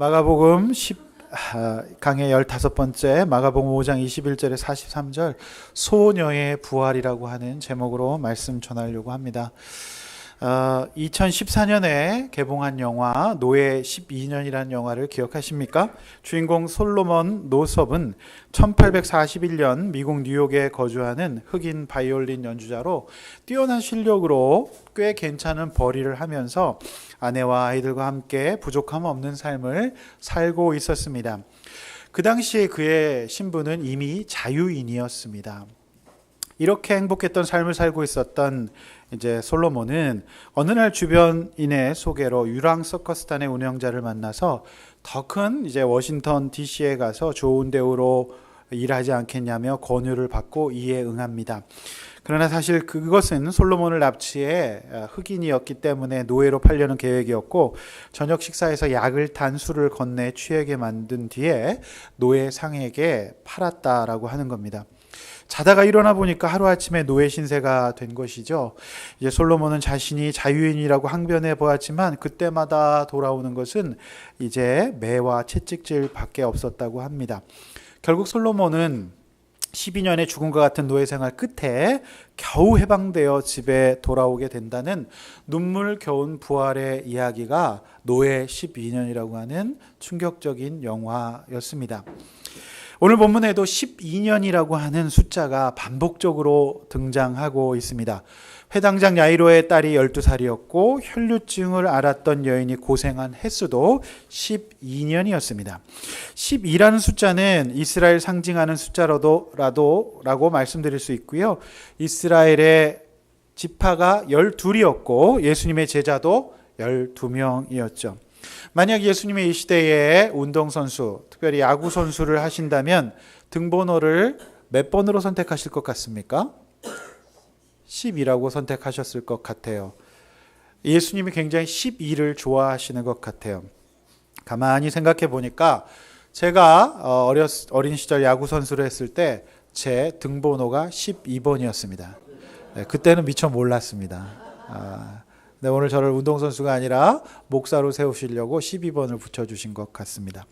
마가복음 10강의 15번째 마가복음 5장 21절에 43절 소녀의 부활이라고 하는 제목으로 말씀 전하려고 합니다. 2014년에 개봉한 영화 노예 12년이라는 영화를 기억하십니까? 주인공 솔로몬 노섭은 1841년 미국 뉴욕에 거주하는 흑인 바이올린 연주자로 뛰어난 실력으로 꽤 괜찮은 벌이를 하면서 아내와 아이들과 함께 부족함 없는 삶을 살고 있었습니다. 그 당시에 그의 신분은 이미 자유인이었습니다. 이렇게 행복했던 삶을 살고 있었던 이제 솔로몬은 어느 날 주변인의 소개로 유랑 서커스단의 운영자를 만나서 더 큰 이제 워싱턴 DC에 가서 좋은 대우로 일하지 않겠냐며 권유를 받고 이에 응합니다. 그러나 사실 그것은 솔로몬을 납치해 흑인이었기 때문에 노예로 팔려는 계획이었고, 저녁 식사에서 약을 탄 술을 건네 취하게 만든 뒤에 노예 상에게 팔았다라고 하는 겁니다. 자다가 일어나 보니까 하루아침에 노예 신세가 된 것이죠. 이제 솔로몬은 자신이 자유인이라고 항변해 보았지만 그때마다 돌아오는 것은 이제 매와 채찍질밖에 없었다고 합니다. 결국 솔로몬은 12년의 죽음과 같은 노예 생활 끝에 겨우 해방되어 집에 돌아오게 된다는 눈물겨운 부활의 이야기가 노예 12년이라고 하는 충격적인 영화였습니다. 오늘 본문에도 12년이라고 하는 숫자가 반복적으로 등장하고 있습니다. 회당장 야이로의 딸이 12살이었고 혈류증을 앓았던 여인이 고생한 횟수도 12년이었습니다. 12라는 숫자는 이스라엘 상징하는 숫자라고 말씀드릴 수 있고요. 이스라엘의 지파가 12이었고 예수님의 제자도 12명이었죠. 만약 예수님의 이 시대에 운동선수, 특별히 야구선수를 하신다면 등번호를 몇 번으로 선택하실 것 같습니까? 12라고 선택하셨을 것 같아요. 예수님이 굉장히 12를 좋아하시는 것 같아요. 가만히 생각해 보니까 제가 어린 시절 야구선수를 했을 때 제 등번호가 12번이었습니다. 네, 그때는 미처 몰랐습니다. 네, 오늘 저를 운동선수가 아니라 목사로 세우시려고 12번을 붙여주신 것 같습니다.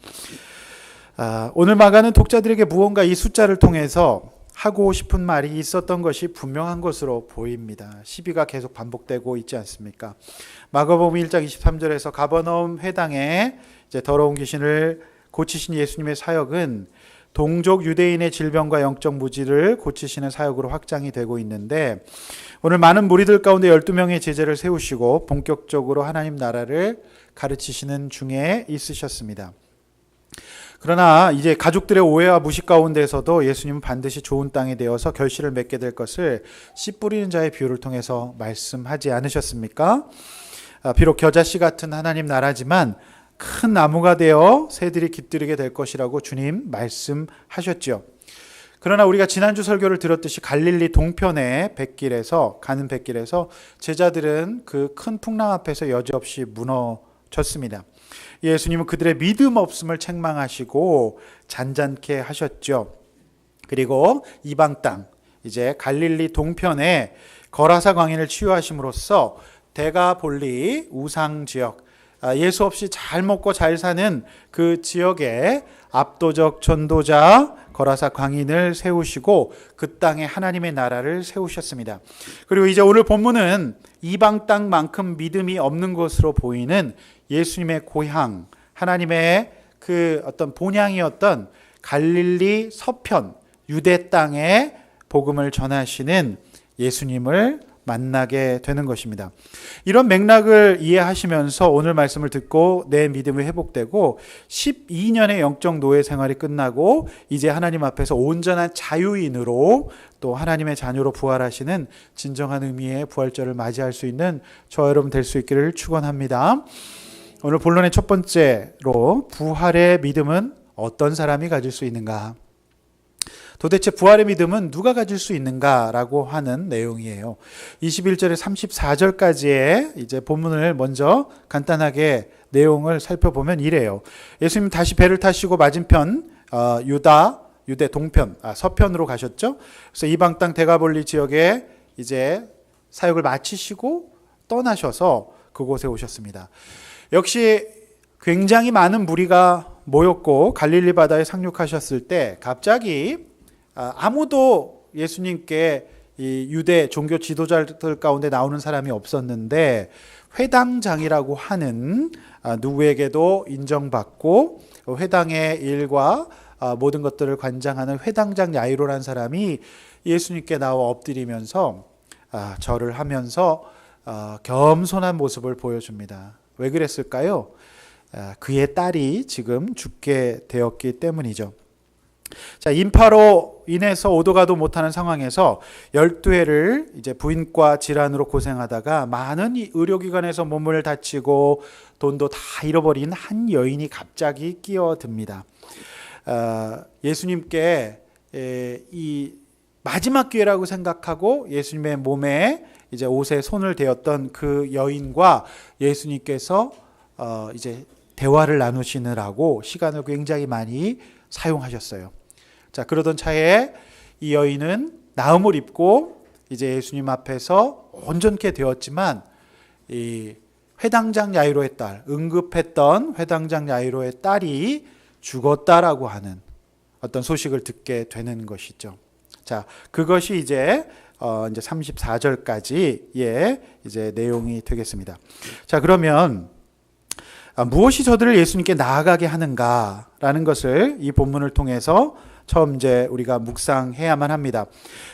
오늘 마가는 독자들에게 무언가 이 숫자를 통해서 하고 싶은 말이 있었던 것이 분명한 것으로 보입니다. 12가 계속 반복되고 있지 않습니까? 마가복음 1장 23절에서 가버나움 회당에 이제 더러운 귀신을 고치신 예수님의 사역은 동족 유대인의 질병과 영적 무지를 고치시는 사역으로 확장이 되고 있는데, 오늘 많은 무리들 가운데 12명의 제자를 세우시고 본격적으로 하나님 나라를 가르치시는 중에 있으셨습니다. 그러나 이제 가족들의 오해와 무식 가운데서도 예수님은 반드시 좋은 땅이 되어서 결실을 맺게 될 것을 씨 뿌리는 자의 비유를 통해서 말씀하지 않으셨습니까? 비록 겨자씨 같은 하나님 나라지만 큰 나무가 되어 새들이 깃들이게 될 것이라고 주님 말씀하셨죠. 그러나 우리가 지난주 설교를 들었듯이 갈릴리 동편의 가는 뱃길에서 제자들은 그 큰 풍랑 앞에서 여지없이 무너졌습니다. 예수님은 그들의 믿음 없음을 책망하시고 잔잔케 하셨죠. 그리고 이방 땅, 이제 갈릴리 동편에 거라사 광인을 치유하심으로써 데가볼리 우상 지역, 예수 없이 잘 먹고 잘 사는 그 지역에 압도적 전도자 거라사 광인을 세우시고 그 땅에 하나님의 나라를 세우셨습니다. 그리고 이제 오늘 본문은 이방 땅만큼 믿음이 없는 것으로 보이는 예수님의 고향, 하나님의 그 어떤 본향이었던 갈릴리 서편 유대 땅에 복음을 전하시는 예수님을 만나게 되는 것입니다. 이런 맥락을 이해하시면서 오늘 말씀을 듣고 내 믿음이 회복되고 12년의 영적 노예 생활이 끝나고 이제 하나님 앞에서 온전한 자유인으로 또 하나님의 자녀로 부활하시는 진정한 의미의 부활절을 맞이할 수 있는 저와 여러분 될 수 있기를 축원합니다. 오늘 본론의 첫 번째로 부활의 믿음은 어떤 사람이 가질 수 있는가? 도대체 부활의 믿음은 누가 가질 수 있는가라고 하는 내용이에요. 21절에 34절까지의 이제 본문을 먼저 간단하게 내용을 살펴보면 이래요. 예수님 다시 배를 타시고 맞은편 유대 동편, 서편으로 가셨죠. 그래서 이방 땅 데가볼리 지역에 이제 사역을 마치시고 떠나셔서 그곳에 오셨습니다. 역시 굉장히 많은 무리가 모였고 갈릴리 바다에 상륙하셨을 때 갑자기 아무도 예수님께 이 유대 종교 지도자들 가운데 나오는 사람이 없었는데 회당장이라고 하는 누구에게도 인정받고 회당의 일과 모든 것들을 관장하는 회당장 야이로라는 사람이 예수님께 나와 엎드리면서 절을 하면서 겸손한 모습을 보여줍니다. 왜 그랬을까요? 그의 딸이 지금 죽게 되었기 때문이죠. 자, 인파로 인해서 오도 가도 못하는 상황에서 12회를 이제 부인과 질환으로 고생하다가 많은 의료기관에서 몸을 다치고 돈도 다 잃어버린 한 여인이 갑자기 끼어듭니다. 예수님께 이 마지막 기회라고 생각하고 예수님의 몸에 이제 옷에 손을 대었던 그 여인과 예수님께서 이제 대화를 나누시느라고 시간을 굉장히 많이 사용하셨어요. 자, 그러던 차에 이 여인은 나음을 입고 이제 예수님 앞에서 온전케 되었지만 이 회당장 야이로의 딸, 응급했던 회당장 야이로의 딸이 죽었다라고 하는 어떤 소식을 듣게 되는 것이죠. 자, 그것이 이제 34절까지의 이제 내용이 되겠습니다. 자, 그러면 무엇이 저들을 예수님께 나아가게 하는가라는 것을 이 본문을 통해서 처음 이제 우리가 묵상해야만 합니다.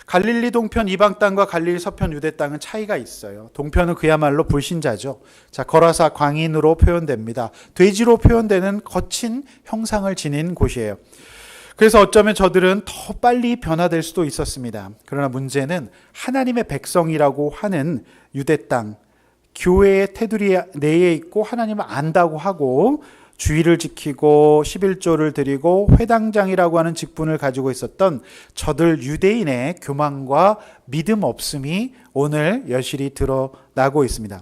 갈릴리 동편 이방 땅과 갈릴리 서편 유대 땅은 차이가 있어요. 동편은 그야말로 불신자죠. 자, 거라사 광인으로 표현됩니다. 돼지로 표현되는 거친 형상을 지닌 곳이에요. 그래서 어쩌면 저들은 더 빨리 변화될 수도 있었습니다. 그러나 문제는 하나님의 백성이라고 하는 유대 땅, 교회의 테두리 내에 있고 하나님을 안다고 하고 주의를 지키고 11조를 드리고 회당장이라고 하는 직분을 가지고 있었던 저들 유대인의 교만과 믿음 없음이 오늘 여실히 드러나고 있습니다.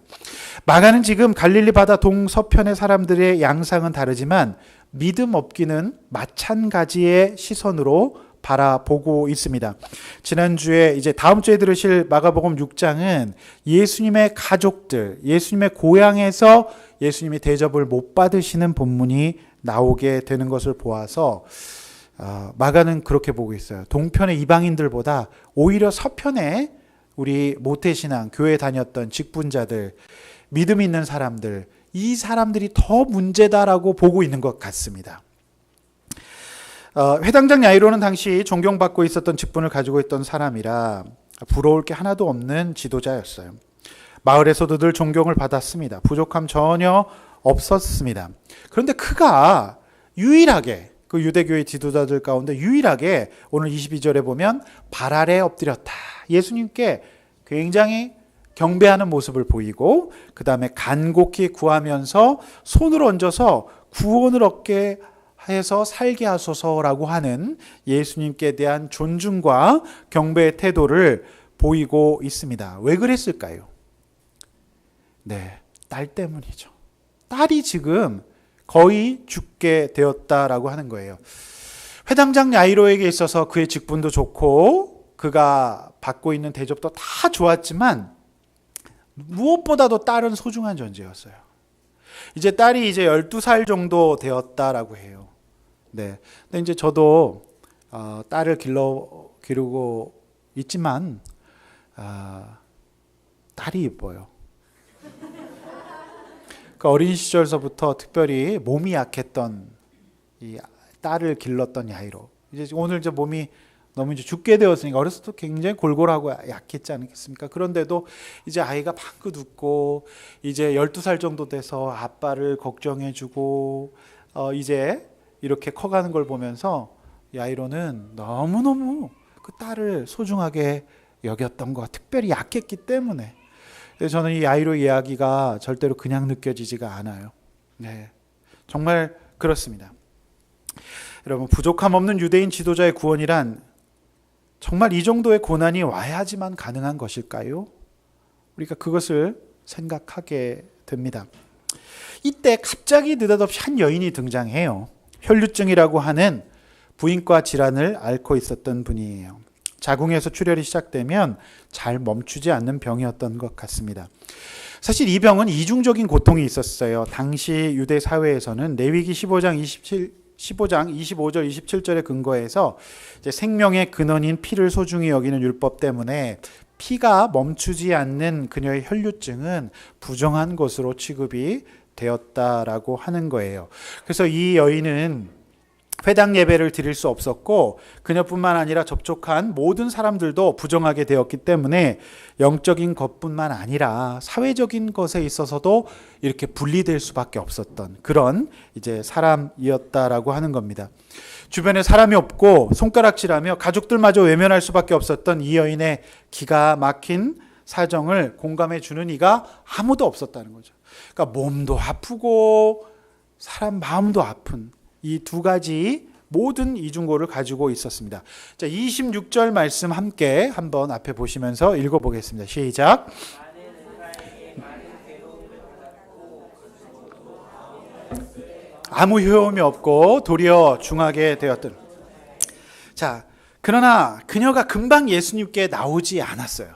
마가는 지금 갈릴리 바다 동서편의 사람들의 양상은 다르지만 믿음 없기는 마찬가지의 시선으로 바라보고 있습니다. 지난주에 이제 다음 주에 들으실 마가복음 6장은 예수님의 가족들, 예수님의 고향에서 예수님이 대접을 못 받으시는 본문이 나오게 되는 것을 보아서 마가는 그렇게 보고 있어요. 동편의 이방인들보다 오히려 서편에 우리 모태신앙, 교회 다녔던 직분자들, 믿음 있는 사람들, 이 사람들이 더 문제다라고 보고 있는 것 같습니다. 회당장 야이로는 당시 존경받고 있었던 직분을 가지고 있던 사람이라 부러울 게 하나도 없는 지도자였어요. 마을에서도 늘 존경을 받았습니다. 부족함 전혀 없었습니다. 그런데 그가 유일하게 그 유대교의 지도자들 가운데 유일하게 오늘 22절에 보면 발 아래 엎드렸다. 예수님께 굉장히 경배하는 모습을 보이고 그 다음에 간곡히 구하면서 손을 얹어서 구원을 얻게 해서 살게 하소서라고 하는 예수님께 대한 존중과 경배의 태도를 보이고 있습니다. 왜 그랬을까요? 네, 딸 때문이죠. 딸이 지금 거의 죽게 되었다라고 하는 거예요. 회당장 야이로에게 있어서 그의 직분도 좋고 그가 받고 있는 대접도 다 좋았지만 무엇보다도 딸은 소중한 존재였어요. 이제 딸이 이제 12살 정도 되었다라고 해요. 네. 근데 이제 저도 딸을 기르고 있지만 딸이 예뻐요. 그 어린 시절서부터 특별히 몸이 약했던 이 딸을 길렀던 야이로. 이제 오늘 이제 몸이 너무 이제 죽게 되었으니까 어렸을 때 굉장히 골골하고 약했지 않겠습니까? 그런데도 이제 아이가 방긋 웃고 이제 12살 정도 돼서 아빠를 걱정해주고 이제 이렇게 커가는 걸 보면서 야이로는 너무너무 그 딸을 소중하게 여겼던 것, 특별히 약했기 때문에. 그래서 저는 이 야이로 이야기가 절대로 그냥 느껴지지가 않아요. 네, 정말 그렇습니다. 여러분, 부족함 없는 유대인 지도자의 구원이란 정말 이 정도의 고난이 와야지만 가능한 것일까요? 우리가 그것을 생각하게 됩니다. 이때 갑자기 느닷없이 한 여인이 등장해요. 혈류증이라고 하는 부인과 질환을 앓고 있었던 분이에요. 자궁에서 출혈이 시작되면 잘 멈추지 않는 병이었던 것 같습니다. 사실 이 병은 이중적인 고통이 있었어요. 당시 유대 사회에서는 레위기 15장 25절 27절에 근거해서 이제 생명의 근원인 피를 소중히 여기는 율법 때문에 피가 멈추지 않는 그녀의 혈류증은 부정한 것으로 취급이 되었다라고 하는 거예요. 그래서 이 여인은 회당 예배를 드릴 수 없었고 그녀뿐만 아니라 접촉한 모든 사람들도 부정하게 되었기 때문에 영적인 것뿐만 아니라 사회적인 것에 있어서도 이렇게 분리될 수밖에 없었던 그런 이제 사람이었다라고 하는 겁니다. 주변에 사람이 없고 손가락질하며 가족들마저 외면할 수밖에 없었던 이 여인의 기가 막힌 사정을 공감해 주는 이가 아무도 없었다는 거죠. 그러니까 몸도 아프고 사람 마음도 아픈 이 두 가지 모든 이중고를 가지고 있었습니다. 자, 26절 말씀 함께 한번 앞에 보시면서 읽어보겠습니다. 시작. 아무 효험이 없고 도리어 중하게 되었던. 자, 그러나 그녀가 금방 예수님께 나오지 않았어요.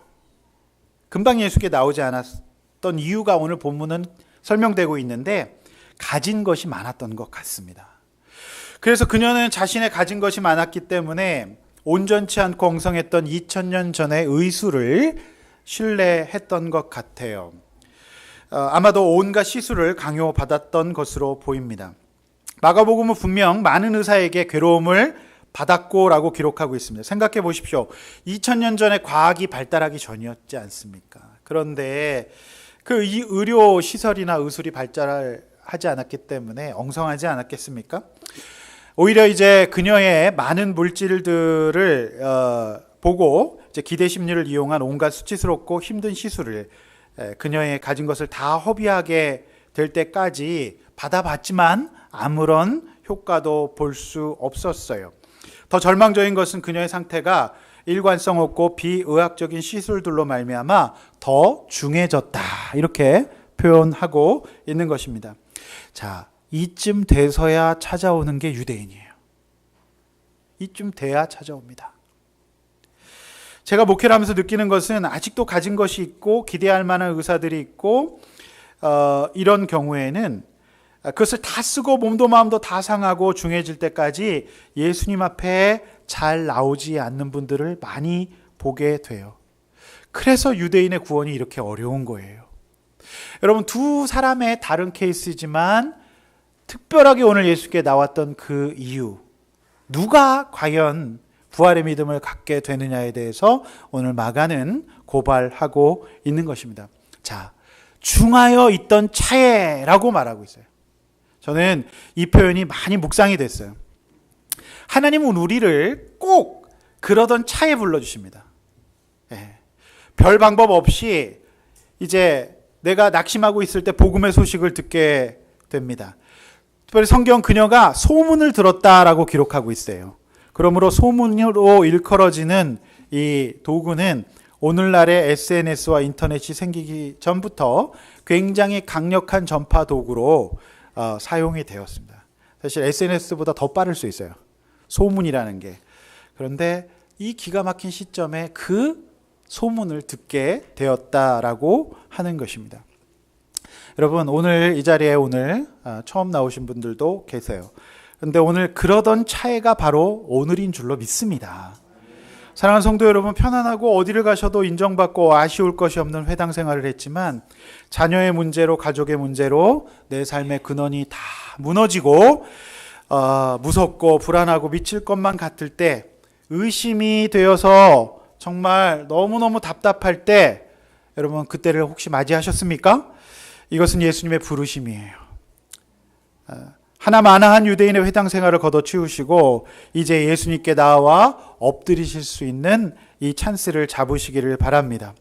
금방 예수께 나오지 않았던 이유가 오늘 본문은 설명되고 있는데 가진 것이 많았던 것 같습니다. 그래서 그녀는 자신의 가진 것이 많았기 때문에 온전치 않고 엉성했던 2000년 전의 의술을 신뢰했던 것 같아요. 아마도 온갖 시술을 강요받았던 것으로 보입니다. 마가복음은 분명 많은 의사에게 괴로움을 받았고라고 기록하고 있습니다. 생각해 보십시오. 2000년 전에 과학이 발달하기 전이었지 않습니까? 그런데 그 이 의료 시설이나 의술이 발달하지 않았기 때문에 엉성하지 않았겠습니까? 오히려 이제 그녀의 많은 물질들을 보고 이제 기대 심리를 이용한 온갖 수치스럽고 힘든 시술을 그녀의 가진 것을 다 허비하게 될 때까지 받아봤지만 아무런 효과도 볼 수 없었어요. 더 절망적인 것은 그녀의 상태가 일관성 없고 비의학적인 시술들로 말미암아 더 중해졌다 이렇게 표현하고 있는 것입니다. 자, 이쯤 돼서야 찾아오는 게 유대인이에요. 이쯤 돼야 찾아옵니다. 제가 목회를 하면서 느끼는 것은 아직도 가진 것이 있고 기대할 만한 의사들이 있고 이런 경우에는 그것을 다 쓰고 몸도 마음도 다 상하고 중해질 때까지 예수님 앞에 잘 나오지 않는 분들을 많이 보게 돼요. 그래서 유대인의 구원이 이렇게 어려운 거예요. 여러분, 두 사람의 다른 케이스지만 특별하게 오늘 예수께 나왔던 그 이유, 누가 과연 부활의 믿음을 갖게 되느냐에 대해서 오늘 마가는 고발하고 있는 것입니다. 자, 중하여 있던 차에라고 말하고 있어요. 저는 이 표현이 많이 묵상이 됐어요. 하나님은 우리를 꼭 그러던 차에 불러주십니다. 별 방법 없이 이제 내가 낙심하고 있을 때 복음의 소식을 듣게 됩니다. 특별히 성경 그녀가 소문을 들었다라고 기록하고 있어요. 그러므로 소문으로 일컬어지는 이 도구는 오늘날의 SNS와 인터넷이 생기기 전부터 굉장히 강력한 전파 도구로 사용이 되었습니다. 사실 SNS보다 더 빠를 수 있어요. 소문이라는 게. 그런데 이 기가 막힌 시점에 그 소문을 듣게 되었다라고 하는 것입니다. 여러분, 오늘 이 자리에 오늘 처음 나오신 분들도 계세요. 그런데 오늘 그러던 차이가 바로 오늘인 줄로 믿습니다. 사랑하는 성도 여러분, 편안하고 어디를 가셔도 인정받고 아쉬울 것이 없는 회당 생활을 했지만 자녀의 문제로, 가족의 문제로 내 삶의 근원이 다 무너지고 무섭고 불안하고 미칠 것만 같을 때, 의심이 되어서 정말 너무너무 답답할 때, 여러분 그때를 혹시 맞이하셨습니까? 이것은 예수님의 부르심이에요. 하나마나한 유대인의 회당 생활을 걷어치우시고 이제 예수님께 나와 엎드리실 수 있는 이 찬스를 잡으시기를 바랍니다.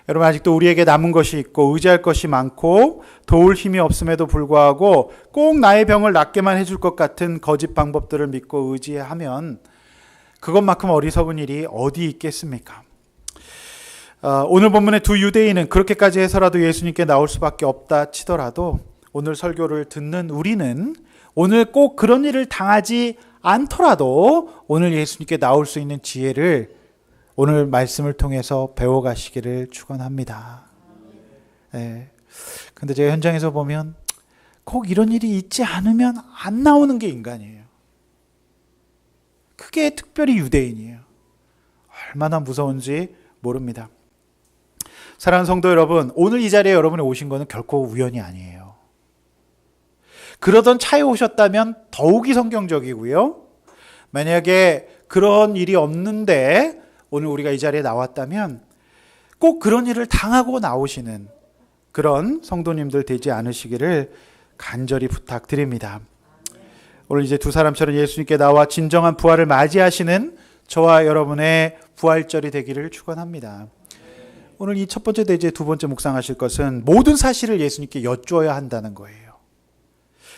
여러분, 아직도 우리에게 남은 것이 있고 의지할 것이 많고 도울 힘이 없음에도 불구하고 꼭 나의 병을 낫게만 해줄 것 같은 거짓 방법들을 믿고 의지하면 그것만큼 어리석은 일이 어디 있겠습니까? 오늘 본문의 두 유대인은 그렇게까지 해서라도 예수님께 나올 수밖에 없다 치더라도 오늘 설교를 듣는 우리는 오늘 꼭 그런 일을 당하지 않더라도 오늘 예수님께 나올 수 있는 지혜를 오늘 말씀을 통해서 배워가시기를 축원합니다. 네. 근데 제가 현장에서 보면 꼭 이런 일이 있지 않으면 안 나오는 게 인간이에요. 그게 특별히 유대인이에요. 얼마나 무서운지 모릅니다. 사랑하는 성도 여러분, 오늘 이 자리에 여러분이 오신 것은 결코 우연이 아니에요. 그러던 차에 오셨다면 더욱이 성경적이고요. 만약에 그런 일이 없는데 오늘 우리가 이 자리에 나왔다면 꼭 그런 일을 당하고 나오시는 그런 성도님들 되지 않으시기를 간절히 부탁드립니다. 오늘 이제 두 사람처럼 예수님께 나와 진정한 부활을 맞이하시는 저와 여러분의 부활절이 되기를 축원합니다. 오늘 이 첫 번째 대제 두 번째 묵상하실 것은 모든 사실을 예수님께 여쭈어야 한다는 거예요.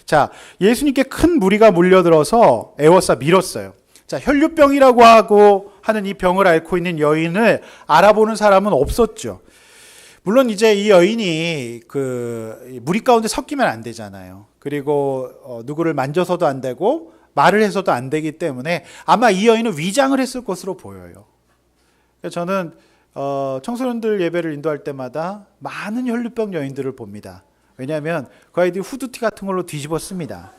자, 예수님께 큰 무리가 몰려들어서 에워싸 밀었어요. 자, 혈류병이라고 하고 하는 이 병을 앓고 있는 여인을 알아보는 사람은 없었죠. 물론 이제 이 여인이 그 무리 가운데 섞이면 안 되잖아요. 그리고 누구를 만져서도 안 되고 말을 해서도 안 되기 때문에 아마 이 여인은 위장을 했을 것으로 보여요. 저는 청소년들 예배를 인도할 때마다 많은 혈류병 여인들을 봅니다. 왜냐하면 그 아이들이 후드티 같은 걸로 뒤집어 씁니다.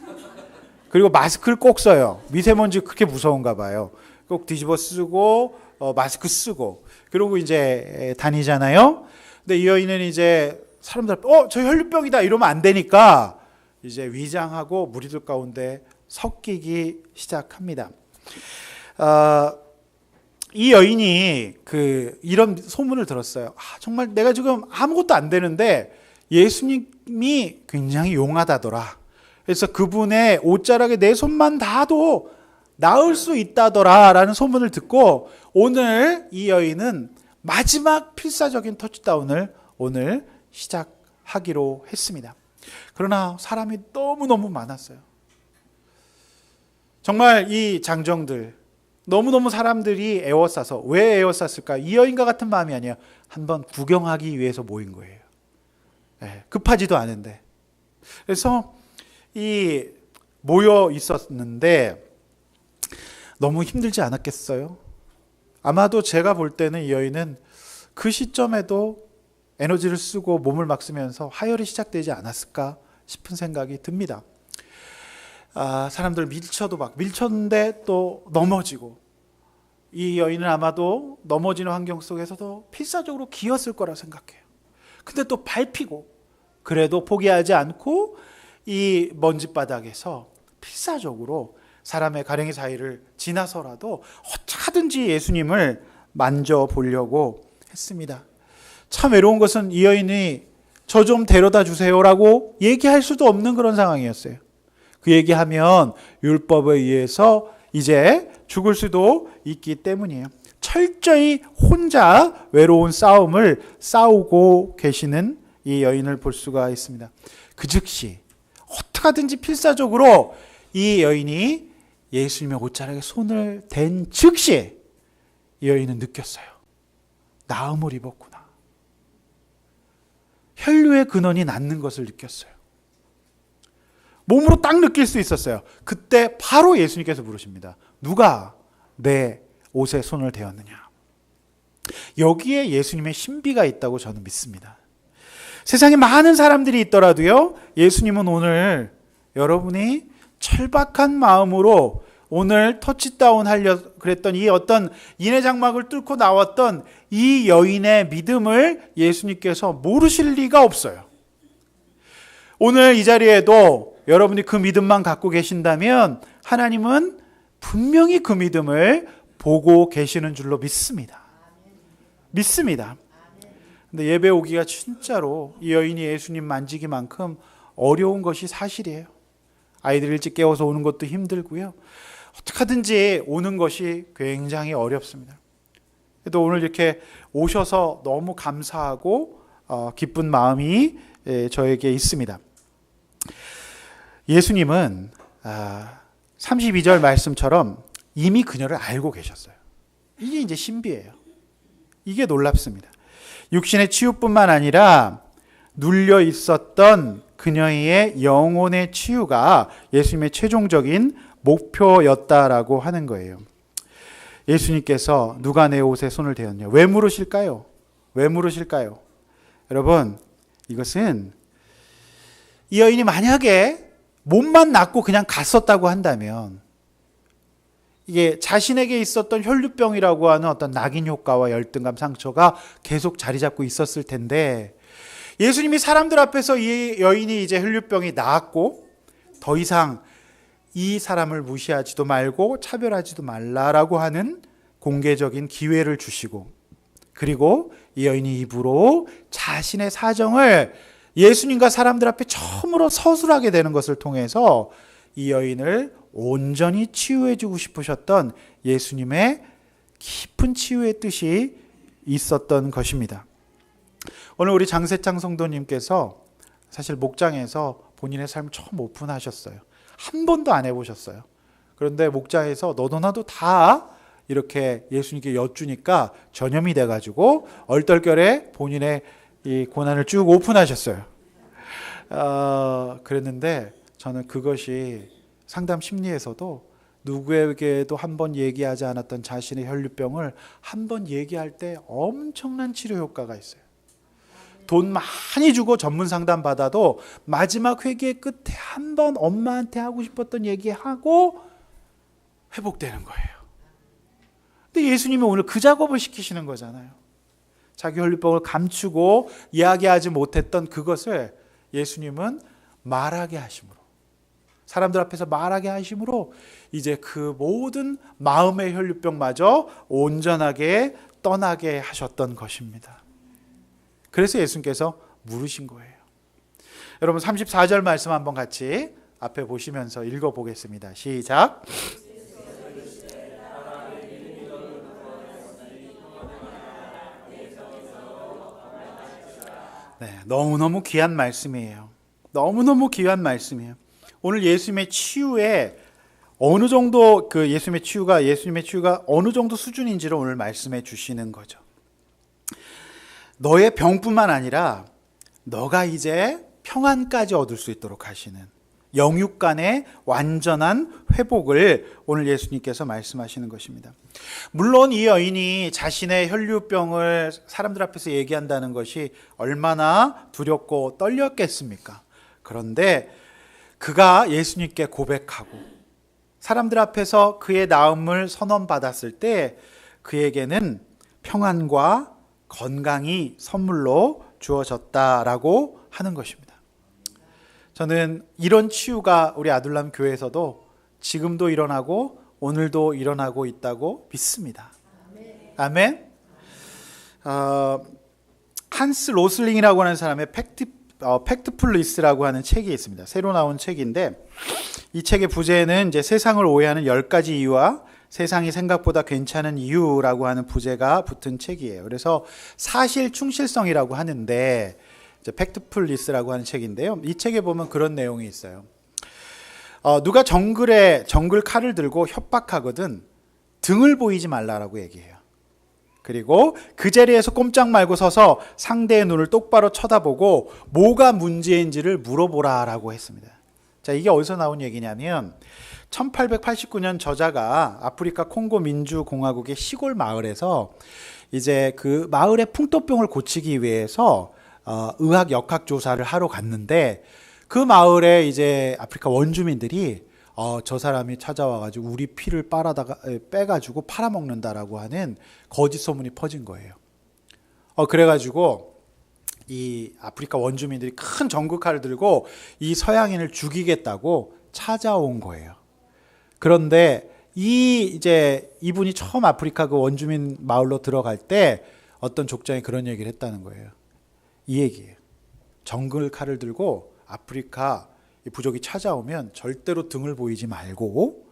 그리고 마스크를 꼭 써요. 미세먼지 그렇게 무서운가 봐요. 꼭 뒤집어 쓰고 마스크 쓰고 그러고 이제 다니잖아요. 근데 이 여인은 이제 사람들 저 혈류병이다 이러면 안 되니까 이제 위장하고 무리들 가운데 섞이기 시작합니다. 이 여인이 이런 소문을 들었어요. 정말 내가 지금 아무것도 안 되는데 예수님이 굉장히 용하다더라. 그래서 그분의 옷자락에 내 손만 닿아도 나을 수 있다더라 라는 소문을 듣고 오늘 이 여인은 마지막 필사적인 터치다운을 오늘 시작하기로 했습니다. 그러나 사람이 너무너무 많았어요. 정말 이 장정들 너무너무 사람들이 에워싸서 왜 에워쌌을까? 이 여인과 같은 마음이 아니에요. 한번 구경하기 위해서 모인 거예요. 급하지도 않은데. 그래서 이 모여 있었는데 너무 힘들지 않았겠어요? 아마도 제가 볼 때는 이 여인은 그 시점에도 에너지를 쓰고 몸을 막 쓰면서 하혈이 시작되지 않았을까 싶은 생각이 듭니다. 사람들 밀쳐도 막 밀쳤는데 또 넘어지고 이 여인은 아마도 넘어지는 환경 속에서도 필사적으로 기었을 거라 생각해요. 근데 또 밟히고 그래도 포기하지 않고 이 먼지바닥에서 필사적으로 사람의 가랭이 사이를 지나서라도 어떻게든지 예수님을 만져보려고 했습니다. 참 외로운 것은 이 여인이 저 좀 데려다 주세요라고 얘기할 수도 없는 그런 상황이었어요. 그 얘기하면 율법에 의해서 이제 죽을 수도 있기 때문이에요. 철저히 혼자 외로운 싸움을 싸우고 계시는 이 여인을 볼 수가 있습니다. 그 즉시 어떻게든지 필사적으로 이 여인이 예수님의 옷자락에 손을 댄 즉시 이 여인은 느꼈어요. 나음을 입었구나. 혈류의 근원이 낫는 것을 느꼈어요. 몸으로 딱 느낄 수 있었어요. 그때 바로 예수님께서 물으십니다. 누가 내 옷에 손을 대었느냐? 여기에 예수님의 신비가 있다고 저는 믿습니다. 세상에 많은 사람들이 있더라도요, 예수님은 오늘 여러분이 철박한 마음으로 오늘 터치다운 하려 그랬던 이 어떤 인의 장막을 뚫고 나왔던 이 여인의 믿음을 예수님께서 모르실 리가 없어요. 오늘 이 자리에도 여러분이 그 믿음만 갖고 계신다면 하나님은 분명히 그 믿음을 보고 계시는 줄로 믿습니다. 믿습니다. 근데 예배 오기가 진짜로 이 여인이 예수님 만지기만큼 어려운 것이 사실이에요. 아이들 일찍 깨워서 오는 것도 힘들고요. 어떻게든지 오는 것이 굉장히 어렵습니다. 그래도 오늘 이렇게 오셔서 너무 감사하고 기쁜 마음이 저에게 있습니다. 예수님은 32절 말씀처럼 이미 그녀를 알고 계셨어요. 이게 이제 신비예요. 이게 놀랍습니다. 육신의 치유뿐만 아니라 눌려 있었던 그녀의 영혼의 치유가 예수님의 최종적인 목표였다라고 하는 거예요. 예수님께서 누가 내 옷에 손을 대었냐? 왜 물으실까요? 왜 물으실까요? 여러분, 이것은 이 여인이 만약에 몸만 낫고 그냥 갔었다고 한다면 이게 자신에게 있었던 혈류병이라고 하는 어떤 낙인 효과와 열등감, 상처가 계속 자리 잡고 있었을 텐데, 예수님이 사람들 앞에서 이 여인이 이제 혈류병이 나았고 더 이상 이 사람을 무시하지도 말고 차별하지도 말라라고 하는 공개적인 기회를 주시고, 그리고 이 여인이 입으로 자신의 사정을 예수님과 사람들 앞에 처음으로 서술하게 되는 것을 통해서 이 여인을 온전히 치유해 주고 싶으셨던 예수님의 깊은 치유의 뜻이 있었던 것입니다. 오늘 우리 장세창 성도님께서 사실 목장에서 본인의 삶을 처음 오픈하셨어요. 한 번도 안 해보셨어요. 그런데 목장에서 너도 나도 다 이렇게 예수님께 여쭈니까 전염이 돼가지고 얼떨결에 본인의 이 고난을 쭉 오픈하셨어요. 그랬는데 저는 그것이 상담 심리에서도 누구에게도 한 번 얘기하지 않았던 자신의 혈류병을 한 번 얘기할 때 엄청난 치료 효과가 있어요. 돈 많이 주고 전문 상담 받아도 마지막 회개 끝에 한 번 엄마한테 하고 싶었던 얘기하고 회복되는 거예요. 근데 예수님은 오늘 그 작업을 시키시는 거잖아요. 자기 혈류병을 감추고 이야기하지 못했던 그것을 예수님은 말하게 하심으로, 사람들 앞에서 말하게 하심으로 이제 그 모든 마음의 혈류병마저 온전하게 떠나게 하셨던 것입니다. 그래서 예수님께서 물으신 거예요. 여러분 34절 말씀 한번 같이 앞에 보시면서 읽어보겠습니다. 시작. 네, 너무너무 귀한 말씀이에요. 너무너무 귀한 말씀이에요. 오늘 예수님의 치유에 어느 정도 예수님의 치유가 어느 정도 수준인지를 오늘 말씀해 주시는 거죠. 너의 병뿐만 아니라 너가 이제 평안까지 얻을 수 있도록 하시는 영육 간의 완전한 회복을 오늘 예수님께서 말씀하시는 것입니다. 물론 이 여인이 자신의 혈류병을 사람들 앞에서 얘기한다는 것이 얼마나 두렵고 떨렸겠습니까? 그런데 그가 예수님께 고백하고 사람들 앞에서 그의 나음을 선언받았을 때 그에게는 평안과 건강이 선물로 주어졌다라고 하는 것입니다. 저는 이런 치유가 우리 아둘람 교회에서도 지금도 일어나고 오늘도 일어나고 있다고 믿습니다. 아멘. 한스 로슬링이라고 하는 사람의 팩트풀리스라고 하는 책이 있습니다. 새로 나온 책인데 이 책의 부제는 이제 세상을 오해하는 10가지 이유와 세상이 생각보다 괜찮은 이유라고 하는 부제가 붙은 책이에요. 그래서 사실 충실성이라고 하는데 팩트풀리스라고 하는 책인데요. 이 책에 보면 그런 내용이 있어요. 누가 정글 칼을 들고 협박하거든 등을 보이지 말라라고 얘기해요. 그리고 그 자리에서 꼼짝 말고 서서 상대의 눈을 똑바로 쳐다보고 뭐가 문제인지를 물어보라라고 했습니다. 자, 이게 어디서 나온 얘기냐면 1889년 저자가 아프리카 콩고 민주공화국의 시골 마을에서 이제 그 마을의 풍토병을 고치기 위해서 의학 역학 조사를 하러 갔는데 그 마을에 이제 아프리카 원주민들이 저 사람이 찾아와가지고 우리 피를 빼가지고 팔아먹는다라고 하는 거짓 소문이 퍼진 거예요. 그래가지고 이 아프리카 원주민들이 큰 전극칼을 들고 이 서양인을 죽이겠다고 찾아온 거예요. 그런데 이분이 처음 아프리카 그 원주민 마을로 들어갈 때 어떤 족장이 그런 얘기를 했다는 거예요. 이 얘기예요. 정글칼을 들고 아프리카 부족이 찾아오면 절대로 등을 보이지 말고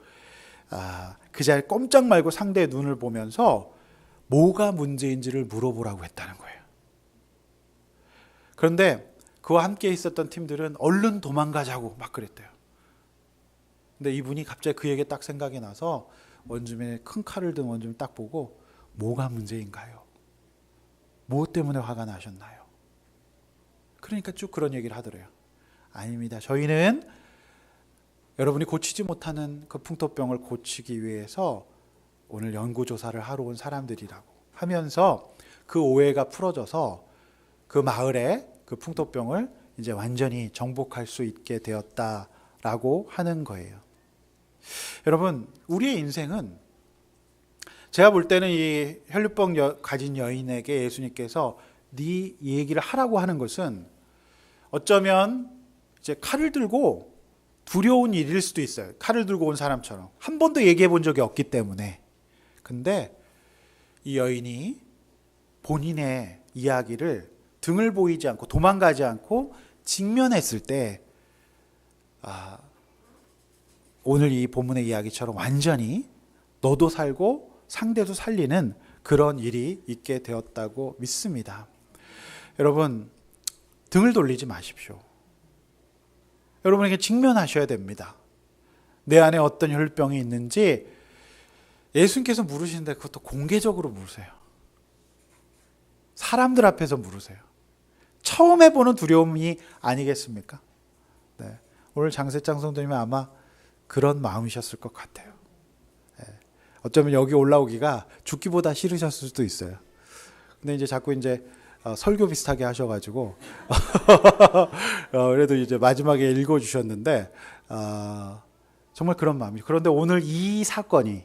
그 자리에 꼼짝 말고 상대의 눈을 보면서 뭐가 문제인지를 물어보라고 했다는 거예요. 그런데 그와 함께 있었던 팀들은 얼른 도망가자고 막 그랬대요. 근데 이분이 갑자기 그 얘기 딱 생각이 나서 원주민의 큰 칼을 든 원주민 딱 보고 뭐가 문제인가요? 무엇 때문에 화가 나셨나요? 그러니까 쭉 그런 얘기를 하더래요. 아닙니다. 저희는 여러분이 고치지 못하는 그 풍토병을 고치기 위해서 오늘 연구조사를 하러 온 사람들이라고 하면서 그 오해가 풀어져서 그 마을의 그 풍토병을 이제 완전히 정복할 수 있게 되었다라고 하는 거예요. 여러분, 우리의 인생은 제가 볼 때는 이 혈류병 가진 여인에게 예수님께서 네 얘기를 하라고 하는 것은 어쩌면 이제 칼을 들고 두려운 일일 수도 있어요. 칼을 들고 온 사람처럼 한 번도 얘기해 본 적이 없기 때문에. 근데 이 여인이 본인의 이야기를 등을 보이지 않고 도망가지 않고 직면했을 때 오늘 이 본문의 이야기처럼 완전히 너도 살고 상대도 살리는 그런 일이 있게 되었다고 믿습니다. 여러분, 등을 돌리지 마십시오. 여러분에게 직면하셔야 됩니다. 내 안에 어떤 혈병이 있는지 예수님께서 물으시는데 그것도 공개적으로 물으세요. 사람들 앞에서 물으세요. 처음 해보는 두려움이 아니겠습니까? 네. 오늘 장세장 성도님은 아마 그런 마음이셨을 것 같아요. 네. 어쩌면 여기 올라오기가 죽기보다 싫으셨을 수도 있어요. 근데 이제 자꾸 이제 설교 비슷하게 하셔가지고 그래도 이제 마지막에 읽어주셨는데 정말 그런 마음이죠. 그런데 오늘 이 사건이,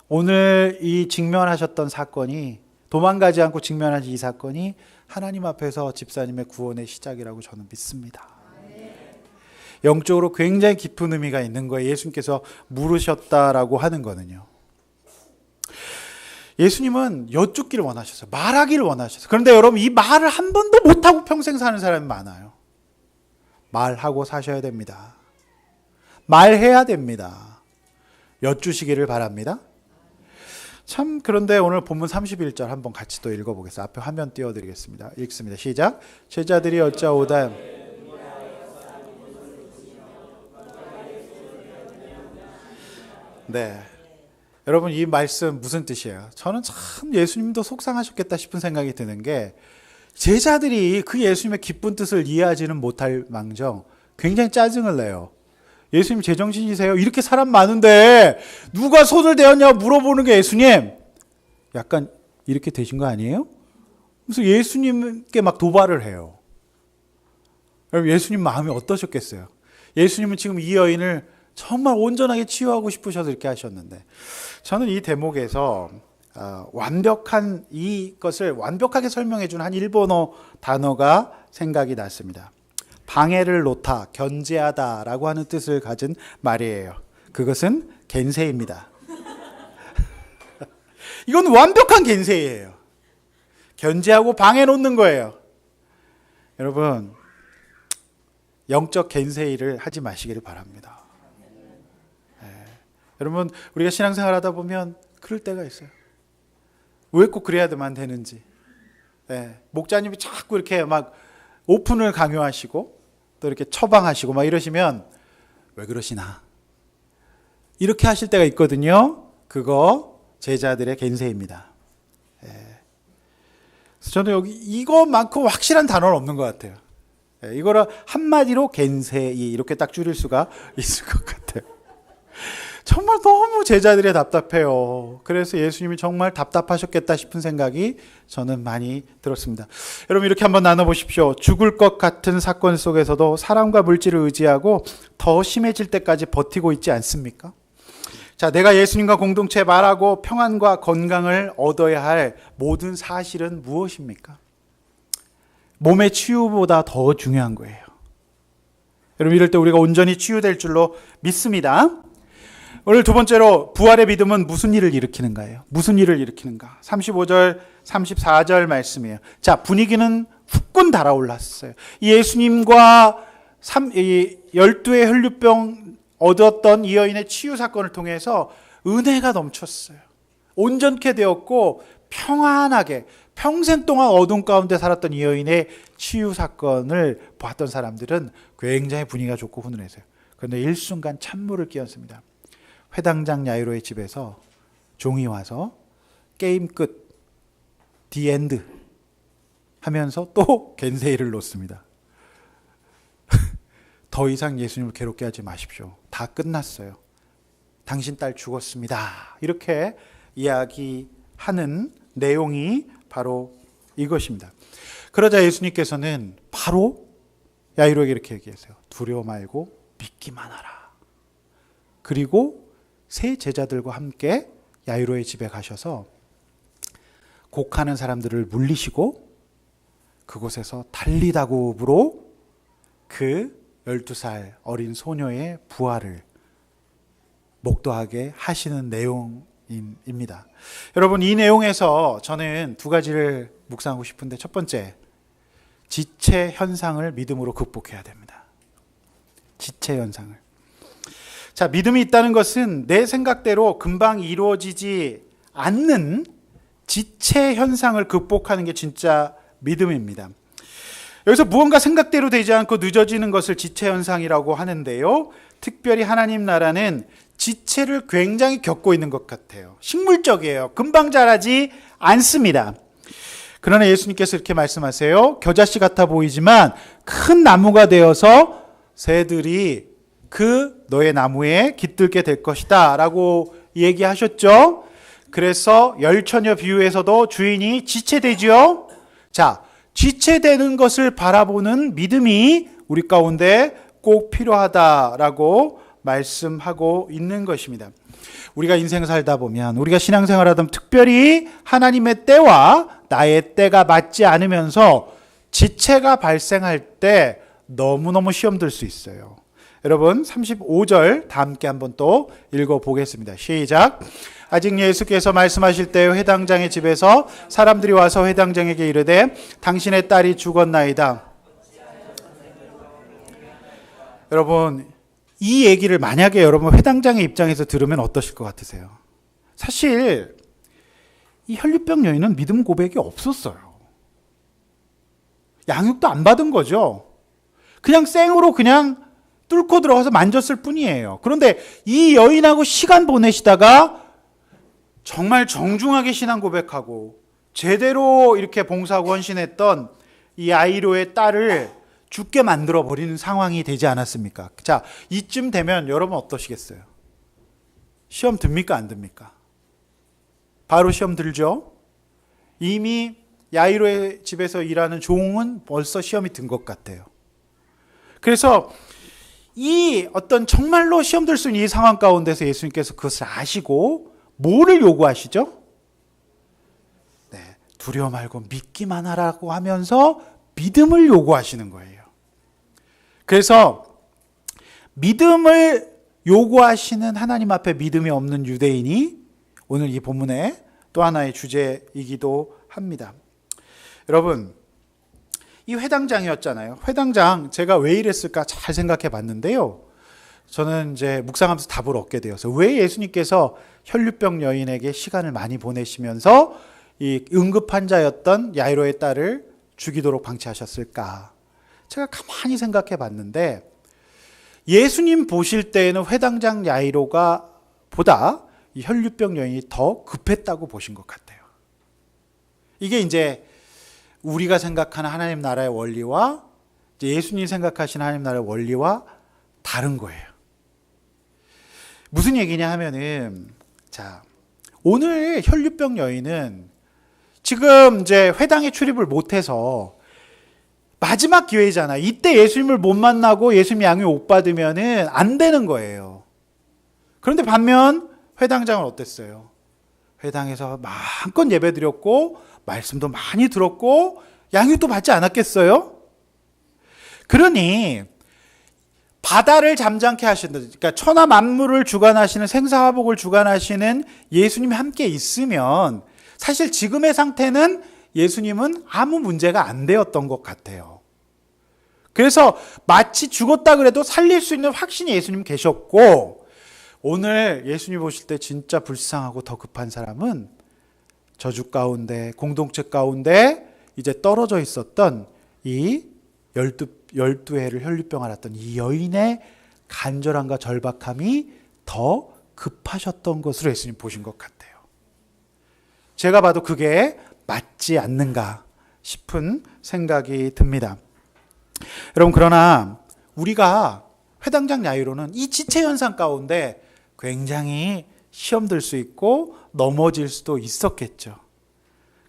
오늘 이 직면하셨던 사건이, 도망가지 않고 직면하신 이 사건이 하나님 앞에서 집사님의 구원의 시작이라고 저는 믿습니다. 영적으로 굉장히 깊은 의미가 있는 거예요. 예수님께서 물으셨다라고 하는 거는요. 예수님은 여쭙기를 원하셨어요. 말하기를 원하셨어요. 그런데 여러분, 이 말을 한 번도 못하고 평생 사는 사람이 많아요. 말하고 사셔야 됩니다. 말해야 됩니다. 여쭈시기를 바랍니다. 참, 그런데 오늘 본문 31절 한번 같이 또 읽어보겠습니다. 앞에 화면 띄워드리겠습니다. 읽습니다. 시작. 제자들이 여짜오다. 네. 여러분, 이 말씀 무슨 뜻이에요? 저는 참 예수님도 속상하셨겠다 싶은 생각이 드는 게, 제자들이 그 예수님의 기쁜 뜻을 이해하지는 못할 망정 굉장히 짜증을 내요. 예수님 제정신이세요? 이렇게 사람 많은데 누가 손을 대었냐고 물어보는 게 예수님. 약간 이렇게 되신 거 아니에요? 그래서 예수님께 막 도발을 해요. 여러분, 예수님 마음이 어떠셨겠어요? 예수님은 지금 이 여인을 정말 온전하게 치유하고 싶으셔서 이렇게 하셨는데, 저는 이 대목에서 완벽한 이것을 완벽하게 설명해 준 한 일본어 단어가 생각이 났습니다. 방해를 놓다, 견제하다라고 하는 뜻을 가진 말이에요. 그것은 겐세입니다. 이건 완벽한 겐세예요. 견제하고 방해 놓는 거예요. 여러분, 영적 겐세일을 하지 마시기를 바랍니다. 여러분, 우리가 신앙생활 하다 보면 그럴 때가 있어요. 왜 꼭 그래야만 되는지. 목자님이 자꾸 이렇게 막 오픈을 강요하시고 또 이렇게 처방하시고 막 이러시면 왜 그러시나, 이렇게 하실 때가 있거든요. 그거 제자들의 겐세입니다. 그래서 저는 여기 이것만큼 확실한 단어는 없는 것 같아요. 이거를 한마디로 겐세이 이렇게 딱 줄일 수가 있을 것 같아요. 정말 너무 제자들이 답답해요. 그래서 예수님이 정말 답답하셨겠다 싶은 생각이 저는 많이 들었습니다. 여러분, 이렇게 한번 나눠보십시오. 죽을 것 같은 사건 속에서도 사람과 물질을 의지하고 더 심해질 때까지 버티고 있지 않습니까? 자, 내가 예수님과 공동체 말하고 평안과 건강을 얻어야 할 모든 사실은 무엇입니까? 몸의 치유보다 더 중요한 거예요. 여러분, 이럴 때 우리가 온전히 치유될 줄로 믿습니다. 오늘 두 번째로, 부활의 믿음은 무슨 일을 일으키는가요? 무슨 일을 일으키는가? 35절, 34절 말씀이에요. 자, 분위기는 후끈 달아올랐어요. 예수님과 12의 혈류병 얻었던 이 여인의 치유 사건을 통해서 은혜가 넘쳤어요. 온전케 되었고 평안하게 평생 동안 어둠 가운데 살았던 이 여인의 치유 사건을 봤던 사람들은 굉장히 분위기가 좋고 훈훈해서요. 그런데 일순간 찬물을 끼얹습니다. 회당장 야이로의 집에서 종이 와서 게임 끝, 디 엔드 하면서 또 겐세이를 놓습니다. 더 이상 예수님을 괴롭게 하지 마십시오. 다 끝났어요. 당신 딸 죽었습니다. 이렇게 이야기하는 내용이 바로 이것입니다. 그러자 예수님께서는 바로 야이로에게 이렇게 얘기했어요. 두려워 말고 믿기만 하라. 그리고 세 제자들과 함께 야이로의 집에 가셔서 곡하는 사람들을 물리시고 그곳에서 달리다굽으로 그 12살 어린 소녀의 부활을 목도하게 하시는 내용입니다. 여러분, 이 내용에서 저는 두 가지를 묵상하고 싶은데, 첫 번째, 지체 현상을 믿음으로 극복해야 됩니다. 지체 현상을. 자, 믿음이 있다는 것은 내 생각대로 금방 이루어지지 않는 지체 현상을 극복하는 게 진짜 믿음입니다. 여기서 무언가 생각대로 되지 않고 늦어지는 것을 지체 현상이라고 하는데요. 특별히 하나님 나라는 지체를 굉장히 겪고 있는 것 같아요. 식물적이에요. 금방 자라지 않습니다. 그러나 예수님께서 이렇게 말씀하세요. 겨자씨 같아 보이지만 큰 나무가 되어서 새들이 그 너의 나무에 깃들게 될 것이다 라고 얘기하셨죠. 그래서 열처녀 비유에서도 주인이 지체되죠. 자, 지체되는 것을 바라보는 믿음이 우리 가운데 꼭 필요하다라고 말씀하고 있는 것입니다. 우리가 인생 살다 보면, 우리가 신앙생활하다 보면 특별히 하나님의 때와 나의 때가 맞지 않으면서 지체가 발생할 때 너무너무 시험 들 수 있어요. 여러분, 35절 다 함께 한번 또 읽어보겠습니다. 시작. 아직 예수께서 말씀하실 때 회당장의 집에서 사람들이 와서 회당장에게 이르되 당신의 딸이 죽었나이다. 여러분, 이 얘기를 만약에 여러분 회당장의 입장에서 들으면 어떠실 것 같으세요? 사실 이 혈류병 여인은 믿음 고백이 없었어요. 양육도 안 받은 거죠. 그냥 생으로 그냥 뚫고 들어가서 만졌을 뿐이에요. 그런데 이 여인하고 시간 보내시다가 정말 정중하게 신앙 고백하고 제대로 이렇게 봉사하고 헌신했던 이 야이로의 딸을 죽게 만들어 버리는 상황이 되지 않았습니까? 자, 이쯤 되면 여러분 어떠시겠어요? 시험 듭니까? 안 듭니까? 바로 시험 들죠? 이미 야이로의 집에서 일하는 종은 벌써 시험이 든 것 같아요. 그래서 이 어떤 정말로 시험 들 수 있는 이 상황 가운데서 예수님께서 그것을 아시고 뭐를 요구하시죠? 네, 두려워 말고 믿기만 하라고 하면서 믿음을 요구하시는 거예요. 그래서 믿음을 요구하시는 하나님 앞에 믿음이 없는 유대인이 오늘 이 본문의 또 하나의 주제이기도 합니다. 여러분, 이 회당장이었잖아요. 회당장, 제가 왜 이랬을까 잘 생각해 봤는데요. 저는 이제 묵상하면서 답을 얻게 되어서 왜 예수님께서 혈류병 여인에게 시간을 많이 보내시면서 이 응급 환자였던 야이로의 딸을 죽이도록 방치하셨을까? 제가 가만히 생각해 봤는데 예수님 보실 때에는 회당장 야이로가 보다 이 혈류병 여인이 더 급했다고 보신 것 같아요. 이게 이제 우리가 생각하는 하나님 나라의 원리와 이제 예수님 생각하시는 하나님 나라의 원리와 다른 거예요. 무슨 얘기냐 하면은, 자, 오늘 혈류병 여인은 지금 이제 회당에 출입을 못해서 마지막 기회잖아. 이때 예수님을 못 만나고 예수님 양육 못 받으면은 안 되는 거예요. 그런데 반면 회당장은 어땠어요? 회당에서 마음껏 예배 드렸고 말씀도 많이 들었고 양육도 받지 않았겠어요? 그러니 바다를 잠잠케 하시는, 그러니까 천하 만물을 주관하시는, 생사화복을 주관하시는 예수님이 함께 있으면 사실 지금의 상태는 예수님은 아무 문제가 안 되었던 것 같아요. 그래서 마치 죽었다 그래도 살릴 수 있는 확신이 예수님 계셨고, 오늘 예수님 보실 때 진짜 불쌍하고 더 급한 사람은 저주 가운데, 공동체 가운데 이제 떨어져 있었던 이 12해를 혈류병 앓았던 이 여인의 간절함과 절박함이 더 급하셨던 것으로 예수님 보신 것 같아요. 제가 봐도 그게 맞지 않는가 싶은 생각이 듭니다. 여러분, 그러나 우리가 회당장 야이로는 이 지체 현상 가운데 굉장히 시험 들 수 있고 넘어질 수도 있었겠죠.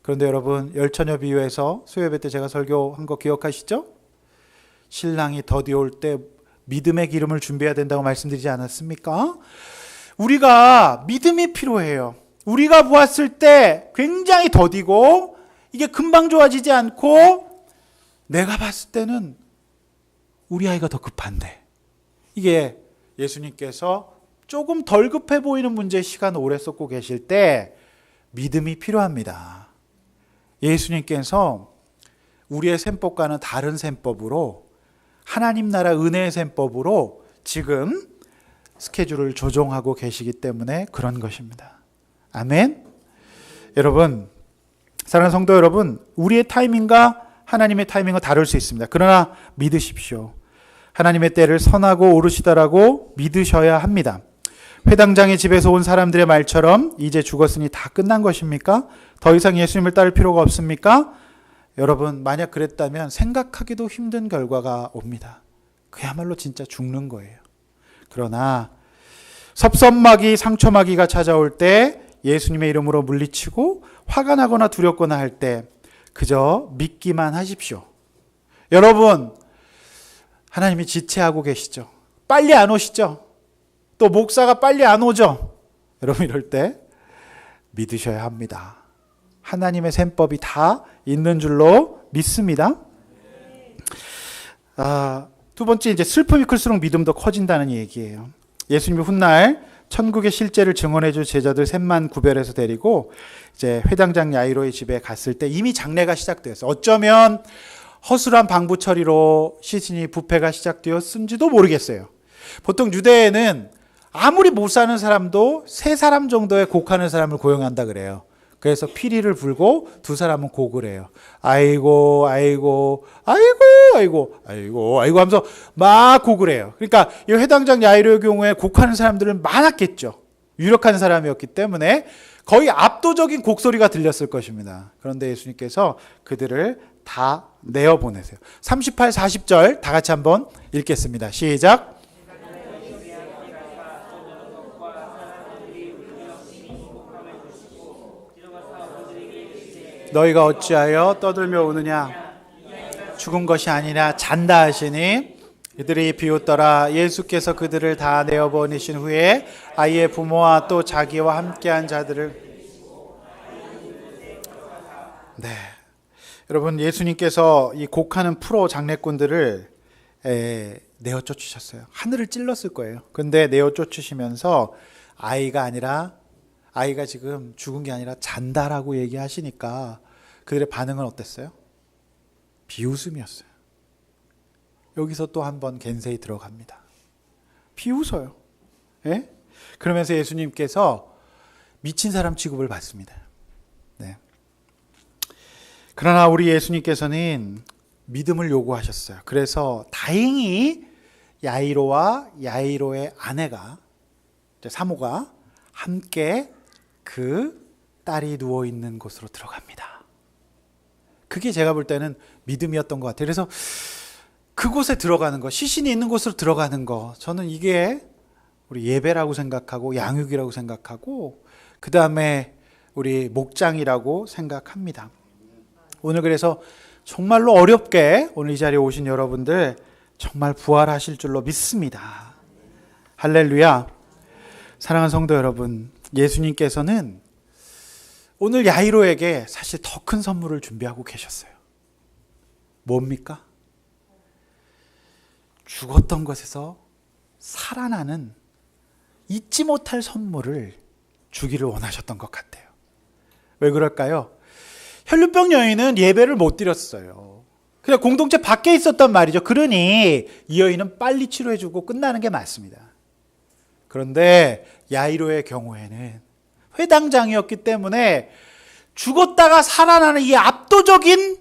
그런데 여러분, 열처녀 비유에서 수요예배 때 제가 설교한 거 기억하시죠? 신랑이 더디올 때 믿음의 기름을 준비해야 된다고 말씀드리지 않았습니까? 우리가 믿음이 필요해요. 우리가 보았을 때 굉장히 더디고 이게 금방 좋아지지 않고 내가 봤을 때는 우리 아이가 더 급한데, 이게 예수님께서 조금 덜 급해 보이는 문제에 시간 오래 쏟고 계실 때 믿음이 필요합니다. 예수님께서 우리의 셈법과는 다른 셈법으로, 하나님 나라 은혜의 셈법으로 지금 스케줄을 조정하고 계시기 때문에 그런 것입니다. 아멘. 여러분, 사랑하는 성도 여러분, 우리의 타이밍과 하나님의 타이밍은 다를 수 있습니다. 그러나 믿으십시오. 하나님의 때를 선하고 오르시다라고 믿으셔야 합니다. 회당장의 집에서 온 사람들의 말처럼 이제 죽었으니 다 끝난 것입니까? 더 이상 예수님을 따를 필요가 없습니까? 여러분, 만약 그랬다면 생각하기도 힘든 결과가 옵니다. 그야말로 진짜 죽는 거예요. 그러나 섭섭마귀, 상처마귀가 찾아올 때 예수님의 이름으로 물리치고 화가 나거나 두렵거나 할 때 그저 믿기만 하십시오. 여러분, 하나님이 지체하고 계시죠? 빨리 안 오시죠? 또 목사가 빨리 안 오죠? 여러분, 이럴 때 믿으셔야 합니다. 하나님의 셈법이 다 있는 줄로 믿습니다. 두 번째, 이제 슬픔이 클수록 믿음도 커진다는 얘기예요. 예수님이 훗날 천국의 실제를 증언해 줄 제자들 셋만 구별해서 데리고 이제 회당장 야이로의 집에 갔을 때 이미 장례가 시작되었어요. 어쩌면 허술한 방부 처리로 시신이 부패가 시작되었는지도 모르겠어요. 보통 유대에는 아무리 못 사는 사람도 세 사람 정도의 곡하는 사람을 고용한다 그래요. 그래서 피리를 불고 두 사람은 곡을 해요. 아이고 아이고 아이고 아이고 아이고 아이고 하면서 막 곡을 해요. 그러니까 이 회당장 야이로의 경우에 곡하는 사람들은 많았겠죠. 유력한 사람이었기 때문에 거의 압도적인 곡소리가 들렸을 것입니다. 그런데 예수님께서 그들을 다 내어보내세요. 38, 40절 다 같이 한번 읽겠습니다. 시작. 너희가 어찌하여 떠들며 우느냐? 죽은 것이 아니라 잔다 하시니 이들이 비웃더라. 예수께서 그들을 다 내어보내신 후에 아이의 부모와 또 자기와 함께한 자들을, 네, 여러분, 예수님께서 이 곡하는 프로 장례꾼들을 내어 쫓으셨어요. 하늘을 찔렀을 거예요. 근데 내어 쫓으시면서 아이가 지금 죽은 게 아니라 잔다라고 얘기하시니까 그들의 반응은 어땠어요? 비웃음이었어요. 여기서 또 한 번 겐세이 들어갑니다. 비웃어요. 예? 그러면서 예수님께서 미친 사람 취급을 받습니다. 네. 그러나 우리 예수님께서는 믿음을 요구하셨어요. 그래서 다행히 야이로와 야이로의 아내가, 사모가 함께 그 딸이 누워있는 곳으로 들어갑니다. 그게 제가 볼 때는 믿음이었던 것 같아요. 그래서 그곳에 들어가는 거, 시신이 있는 곳으로 들어가는 거, 저는 이게 우리 예배라고 생각하고 양육이라고 생각하고 그 다음에 우리 목장이라고 생각합니다. 오늘 그래서 정말로 어렵게 오늘 이 자리에 오신 여러분들 정말 부활하실 줄로 믿습니다. 할렐루야. 사랑하는 성도 여러분, 예수님께서는 오늘 야이로에게 사실 더 큰 선물을 준비하고 계셨어요. 뭡니까? 죽었던 것에서 살아나는 잊지 못할 선물을 주기를 원하셨던 것 같아요. 왜 그럴까요? 혈류병 여인은 예배를 못 드렸어요. 그냥 공동체 밖에 있었단 말이죠. 그러니 이 여인은 빨리 치료해주고 끝나는 게 맞습니다. 그런데 야이로의 경우에는 회당장이었기 때문에 죽었다가 살아나는 이 압도적인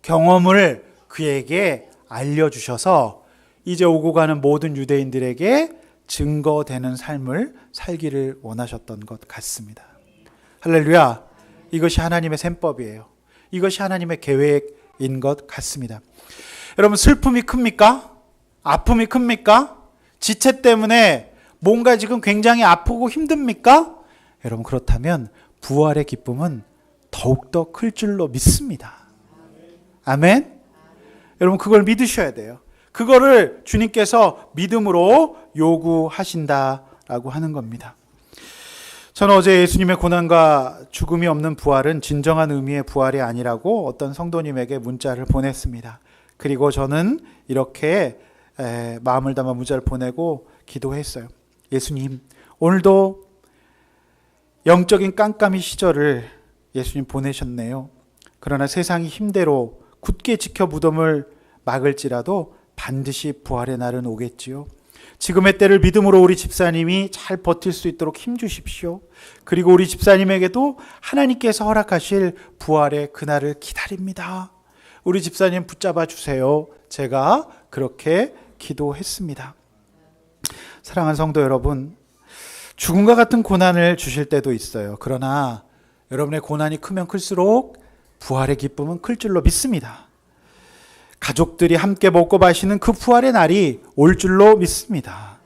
경험을 그에게 알려주셔서 이제 오고 가는 모든 유대인들에게 증거되는 삶을 살기를 원하셨던 것 같습니다. 할렐루야. 이것이 하나님의 셈법이에요. 이것이 하나님의 계획인 것 같습니다. 여러분, 슬픔이 큽니까? 아픔이 큽니까? 지체 때문에 뭔가 지금 굉장히 아프고 힘듭니까? 여러분 그렇다면 부활의 기쁨은 더욱더 클 줄로 믿습니다. 아멘? 여러분 그걸 믿으셔야 돼요. 그거를 주님께서 믿음으로 요구하신다라고 하는 겁니다. 저는 어제 예수님의 고난과 죽음이 없는 부활은 진정한 의미의 부활이 아니라고 어떤 성도님에게 문자를 보냈습니다. 그리고 저는 이렇게 마음을 담아 문자를 보내고 기도했어요. 예수님, 오늘도 영적인 깜깜이 시절을 예수님 보내셨네요. 그러나 세상이 힘대로 굳게 지켜 무덤을 막을지라도 반드시 부활의 날은 오겠지요. 지금의 때를 믿음으로 우리 집사님이 잘 버틸 수 있도록 힘주십시오. 그리고 우리 집사님에게도 하나님께서 허락하실 부활의 그날을 기다립니다. 우리 집사님 붙잡아 주세요. 제가 그렇게 기도했습니다. 사랑하는 성도 여러분, 죽음과 같은 고난을 주실 때도 있어요. 그러나 여러분의 고난이 크면 클수록 부활의 기쁨은 클 줄로 믿습니다. 가족들이 함께 먹고 마시는 그 부활의 날이 올 줄로 믿습니다.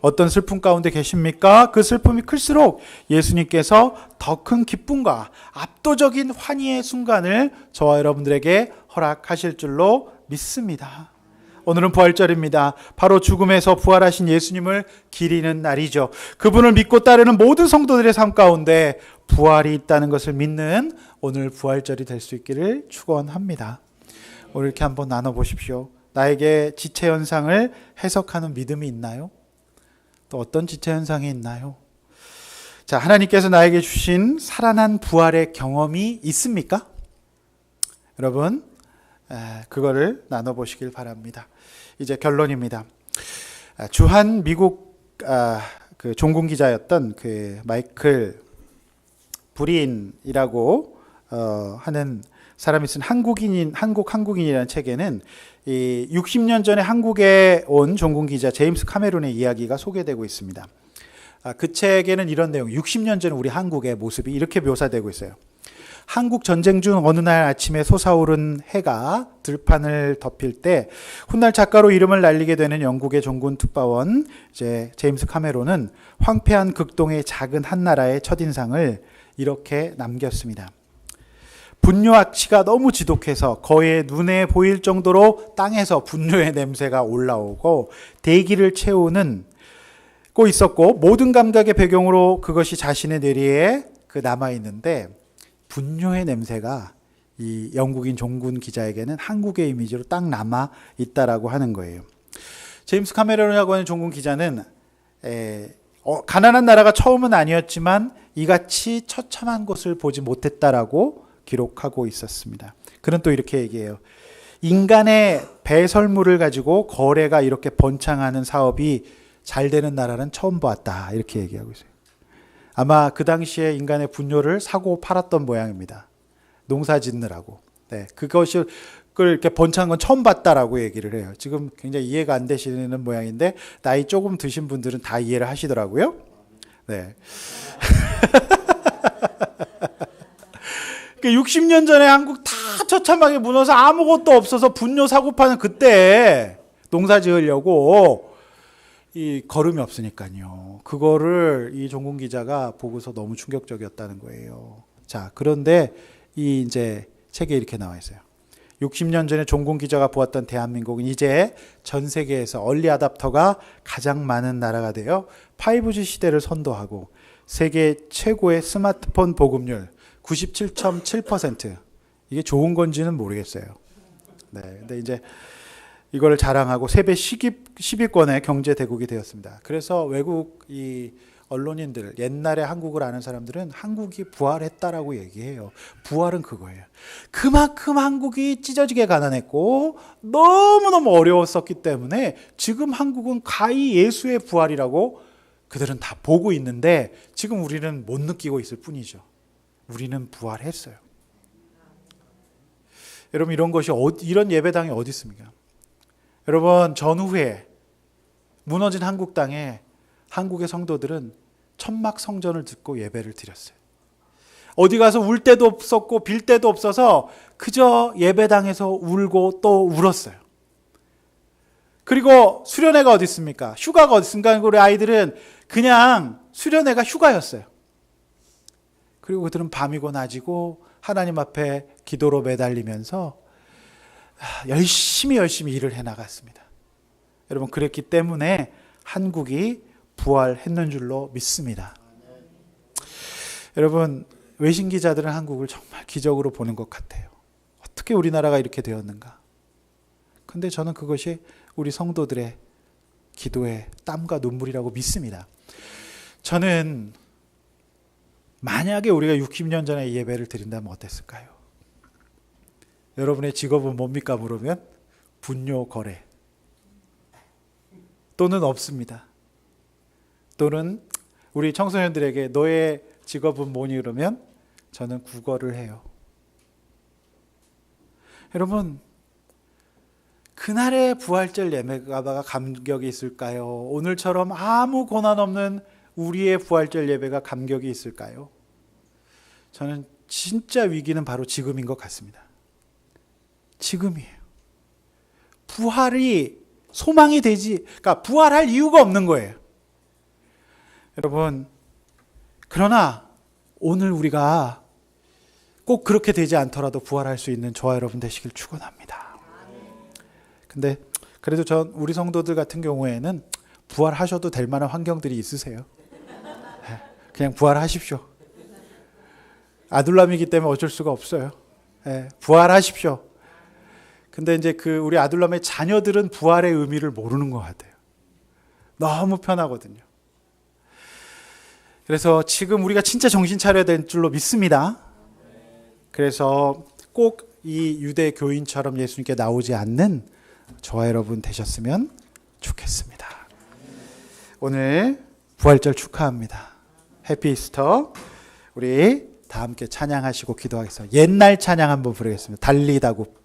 어떤 슬픔 가운데 계십니까? 그 슬픔이 클수록 예수님께서 더 큰 기쁨과 압도적인 환희의 순간을 저와 여러분들에게 허락하실 줄로 믿습니다. 오늘은 부활절입니다. 바로 죽음에서 부활하신 예수님을 기리는 날이죠. 그분을 믿고 따르는 모든 성도들의 삶 가운데 부활이 있다는 것을 믿는 오늘 부활절이 될 수 있기를 축원합니다. 오늘 이렇게 한번 나눠보십시오. 나에게 지체현상을 해석하는 믿음이 있나요? 또 어떤 지체현상이 있나요? 자, 하나님께서 나에게 주신 살아난 부활의 경험이 있습니까? 여러분, 그거를 나눠보시길 바랍니다. 이제 결론입니다. 주한 미국 그 종군 기자였던 그 마이클 브린이라고 하는 사람이 쓴 한국인이라는 책에는 이 60년 전에 한국에 온 종군 기자 제임스 카메론의 이야기가 소개되고 있습니다. 그 책에는 이런 내용, 60년 전 우리 한국의 모습이 이렇게 묘사되고 있어요. 한국 전쟁 중 어느 날 아침에 솟아오른 해가 들판을 덮일 때 훗날 작가로 이름을 날리게 되는 영국의 종군 특파원 이제 제임스 카메론은 황폐한 극동의 작은 한 나라의 첫인상을 이렇게 남겼습니다. 분뇨 악취가 너무 지독해서 거의 눈에 보일 정도로 땅에서 분뇨의 냄새가 올라오고 대기를 채우는 고 있었고 모든 감각의 배경으로 그것이 자신의 뇌리에 남아있는데 분뇨의 냄새가 이 영국인 종군 기자에게는 한국의 이미지로 딱 남아있다라고 하는 거예요. 제임스 카메론이라고 하는 종군 기자는 가난한 나라가 처음은 아니었지만 이같이 처참한 것을 보지 못했다라고 기록하고 있었습니다. 그는 또 이렇게 얘기해요. 인간의 배설물을 가지고 거래가 이렇게 번창하는 사업이 잘 되는 나라는 처음 보았다. 이렇게 얘기하고 있어요. 아마 그 당시에 인간의 분뇨를 사고 팔았던 모양입니다. 농사 짓느라고. 네, 그것을 이렇게 번창한 건 처음 봤다라고 얘기를 해요. 지금 굉장히 이해가 안 되시는 모양인데 나이 조금 드신 분들은 다 이해를 하시더라고요. 네. 60년 전에 한국 다 처참하게 무너서 아무것도 없어서 분뇨 사고 파는 그때 농사 지으려고 이 걸음이 없으니까요. 그거를 이 종군 기자가 보고서 너무 충격적이었다는 거예요. 자, 그런데 이 이제 책에 이렇게 나와 있어요. 60년 전에 종군 기자가 보았던 대한민국은 이제 전 세계에서 얼리 아답터가 가장 많은 나라가 되어 5G 시대를 선도하고 세계 최고의 스마트폰 보급률 97.7%. 이게 좋은 건지는 모르겠어요. 네, 근데 이제 이걸 자랑하고 세계 10위권의 경제 대국이 되었습니다. 그래서 외국 이 언론인들, 옛날에 한국을 아는 사람들은 한국이 부활했다라고 얘기해요. 부활은 그거예요. 그만큼 한국이 찢어지게 가난했고 너무너무 어려웠었기 때문에 지금 한국은 가히 예수의 부활이라고 그들은 다 보고 있는데 지금 우리는 못 느끼고 있을 뿐이죠. 우리는 부활했어요. 여러분 이런 예배당이 어디 있습니까? 여러분 전후에 무너진 한국 땅에 한국의 성도들은 천막 성전을 듣고 예배를 드렸어요. 어디 가서 울 데도 없었고 빌 데도 없어서 그저 예배당에서 울고 또 울었어요. 그리고 수련회가 어디 있습니까? 휴가가 어디 있습니까? 우리 아이들은 그냥 수련회가 휴가였어요. 그리고 그들은 밤이고 낮이고 하나님 앞에 기도로 매달리면서 열심히 일을 해나갔습니다. 여러분, 그랬기 때문에 한국이 부활했는 줄로 믿습니다. 여러분, 외신 기자들은 한국을 정말 기적으로 보는 것 같아요. 어떻게 우리나라가 이렇게 되었는가? 근데 저는 그것이 우리 성도들의 기도의 땀과 눈물이라고 믿습니다. 저는 만약에 우리가 60년 전에 이 예배를 드린다면 어땠을까요? 여러분의 직업은 뭡니까 물으면 분뇨 거래 또는 없습니다. 또는 우리 청소년들에게 너의 직업은 뭐니 그러면 저는 국어를 해요. 여러분, 그날의 부활절 예배가 감격이 있을까요? 오늘처럼 아무 고난 없는 우리의 부활절 예배가 감격이 있을까요? 저는 진짜 위기는 바로 지금인 것 같습니다. 지금이에요. 부활이 소망이 되지, 그러니까 부활할 이유가 없는 거예요. 여러분, 그러나 오늘 우리가 꼭 그렇게 되지 않더라도 부활할 수 있는 저와 여러분 되시길 축원합니다. 근데 그래도 우리 성도들 같은 경우에는 부활하셔도 될 만한 환경들이 있으세요. 그냥 부활하십시오. 아둘람이기 때문에 어쩔 수가 없어요. 부활하십시오. 근데 이제 우리 아둘람의 자녀들은 부활의 의미를 모르는 것 같아요. 너무 편하거든요. 그래서 지금 우리가 진짜 정신 차려야 될 줄로 믿습니다. 그래서 꼭 이 유대 교인처럼 예수님께 나오지 않는 저와 여러분 되셨으면 좋겠습니다. 오늘 부활절 축하합니다. 해피 이스터. 우리 다 함께 찬양하시고 기도하겠습니다. 옛날 찬양 한번 부르겠습니다. 달리다고.